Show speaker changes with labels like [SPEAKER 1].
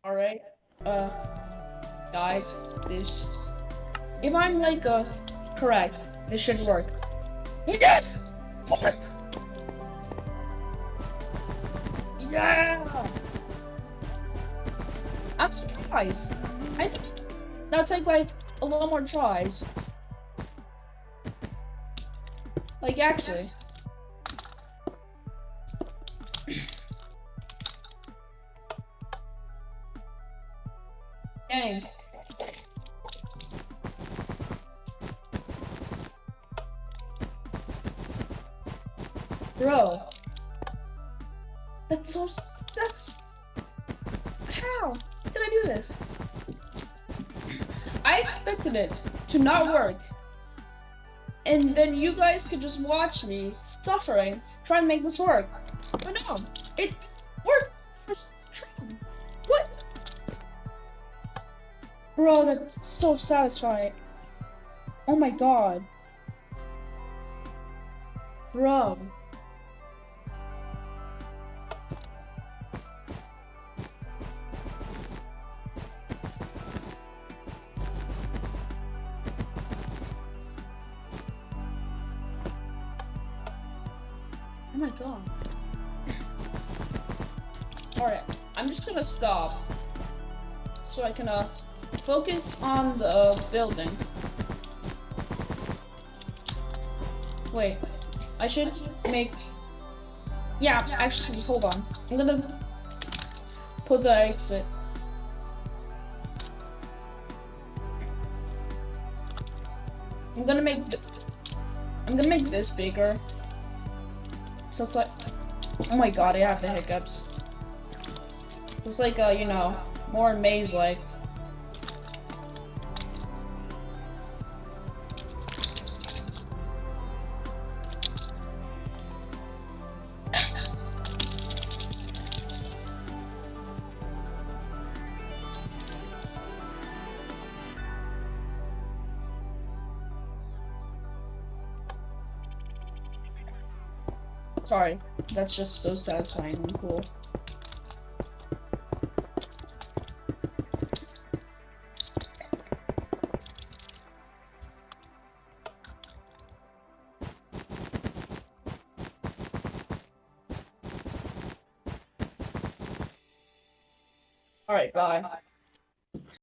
[SPEAKER 1] Alright, uh, guys, this, if I'm like, correct, this should work. Yes! Perfect! Yeah! I'm surprised. I think that'll take like a lot more tries. Like, actually. Dang. Bro. That's so. That's. How did I do this? I expected it to not work. And then you guys could just watch me suffering, trying to make this work. But no, it worked first try. What? Bro, that's so satisfying. Oh my god. Bro. Oh my god. Alright, I'm just gonna stop so I can focus on the building. Wait, I should make. Yeah, actually, hold on. I'm gonna put the exit. I'm gonna make this bigger. So it's like, oh my god, I have the hiccups. So it's like, you know, more maze-like. Sorry, that's just so satisfying and cool. Alright, bye.